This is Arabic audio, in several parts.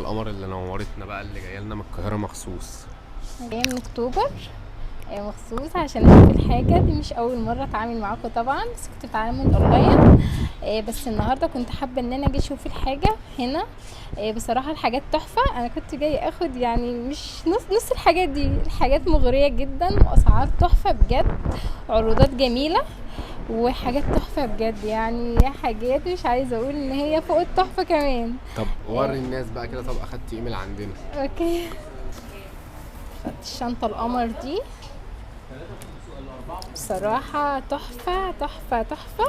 القمر اللي نورتنا بقى، اللي جايه لنا من القاهره مخصوص. جايه من اكتوبر مخصوص عشان اشوف الحاجه دي. مش اول مره اتعامل معاكم طبعا، بس كنت بتعامل اونلاين. بس النهارده كنت حابه ان انا اجي اشوف الحاجه هنا. بصراحه الحاجات تحفه. انا كنت جاي اخد يعني مش نص الحاجات دي. الحاجات مغريه جدا واسعار تحفه بجد، عروضات جميله وحاجات تحفه بجد. يعني حاجات مش عايزه اقول ان هي فوق التحفه كمان. طب وري الناس بقى كده. طب اخدتي ايه من عندنا؟ اوكي، خدت الشنطه القمر دي بصراحة تحفة تحفة تحفة.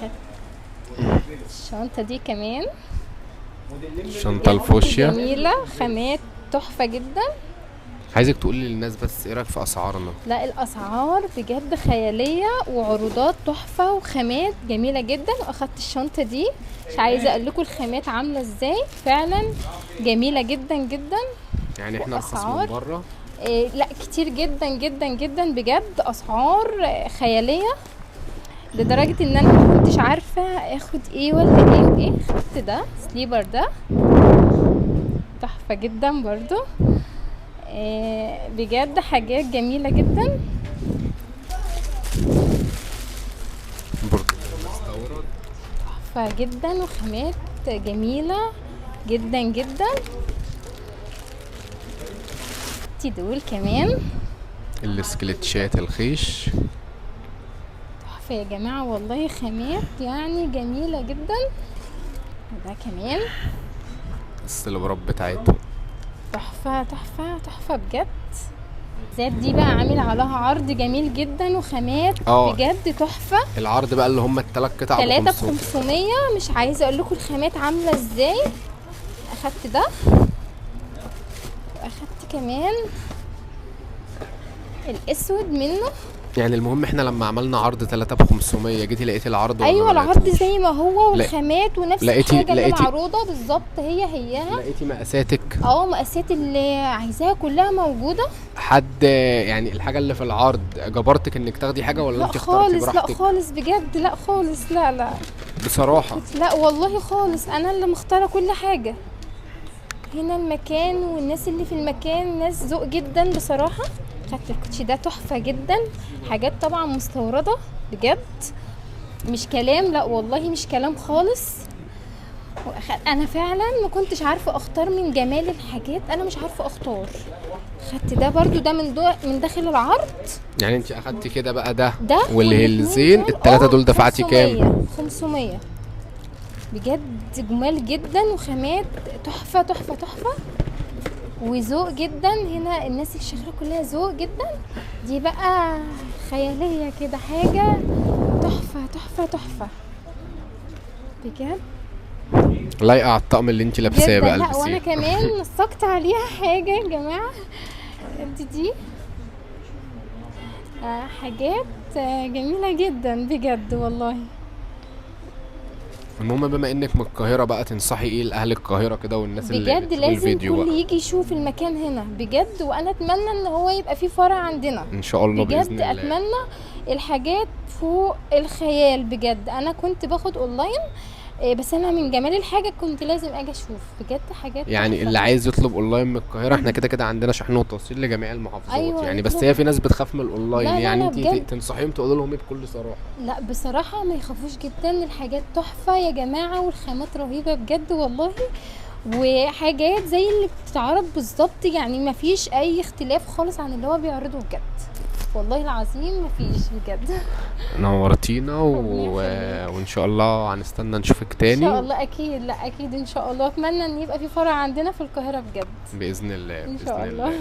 خدت الشنطة دي كمان، الشنطه الفوشيا جميلة، خامات تحفة جدا. عايزك تقولي للناس بس ايه رايك في اسعارنا؟ لا الأسعار بجد خيالية وعروضات تحفة وخامات جميلة جدا. واخدت الشنطة دي مش عايزة اقول لكم الخامات عاملة ازاي، فعلا جميلة جدا جدا. يعني احنا ارخص من بره؟ لا كتير جدا جدا جدا بجد. اسعار خيالية لدرجة ان انا ما كنتش عارفة اخد ايه ولا ايه وايه. خدت ده سليبر ده تحفة جدا برضو. بجد حاجات جميلة جدا. تحفة جدا وخامات جميلة جدا جدا. دول كمان السكليتشات الخيش تحفة يا جماعة والله، خامات يعني جميلة جدا. ده كمان السلبرات بتاعته تحفة تحفة تحفة بجد. زيت دي بقى عامل عليها عرض جميل جدا وخامات بجد تحفة. العرض بقى اللي هم الثلاث قطع ب 500. مش عايزة اقول لكم الخامات عاملة ازاي. اخدت ده واخدت كمان الاسود منه. يعني المهم احنا لما عملنا عرض 3 ب 500 جيتي لقيتي العرض ولا ايوه العرض زي ما هو والخامات ونفس الحاجه اللي معروضه بالظبط هيها. لقيتي مقاساتك؟ مقاسات اللي عايزاها كلها موجوده. حد يعني الحاجه اللي في العرض جبرتك انك تاخدي حاجه ولا انت اخترتي براحتك؟ لا خالص بجد، لا خالص، لا بصراحه لا والله خالص. انا اللي مختاره كل حاجه هنا. المكان والناس اللي في المكان ناس ذوق جدا بصراحه. خدت الكوتشي ده تحفه جدا. حاجات طبعا مستورده بجد، مش كلام، لا والله مش كلام خالص. انا فعلا ما كنتش عارفه اختار من جمال الحاجات. انا مش عارفه اختار. خدت ده برضو، ده من داخل العرض. يعني انت اخدتي كده بقى ده والهيلزين الثلاثه دول دفعتي كام؟ 500 بجد. جمال جدا وخامات تحفه تحفه تحفه وذوق جدا. هنا الناس اللي شغاله كلها ذوق جدا. دي بقى خياليه كده، حاجه تحفه تحفه تحفه بجد، لايقه على الطقم اللي انت لابساه بقى. لا وانا كمان نسقت عليها حاجه يا جماعه. دي حاجات جميله جدا بجد والله. المهم بما انك من القاهره بقى، تنصحي ايه لاهل القاهره كده والناس اللي بجد لازم الكل يجي يشوف المكان هنا بجد. وانا اتمنى ان هو يبقى فيه فرع عندنا ان شاء الله بجد. باذن الله. اتمنى. الحاجات فوق الخيال بجد. انا كنت باخد اونلاين، بس انا من جمال الحاجه كنت لازم اجي اشوف بجد حاجات يعني اللي عايز يطلب اونلاين من القاهره، احنا كده كده عندنا شحن وتوصيل لجميع المحافظات. أيوة يعني بس هي في ناس بتخاف من الاونلاين. لا يعني لا انت تنصحيهم تقولوا لهم ايه بكل صراحه؟ لا بصراحه ما يخافوش جدا. الحاجات تحفه يا جماعه والخامات رهيبه بجد والله. وحاجات زي اللي بتتعرض بالظبط، يعني ما فيش اي اختلاف خالص عن اللي هو بيعرضه بجد. والله العظيم مفيش بجد. نورتينا وان شاء الله هنستنى نشوفك تاني ان شاء الله. اكيد، لا اكيد ان شاء الله. اتمنى ان يبقى في فرع عندنا في القاهره بجد باذن الله. ان شاء الله.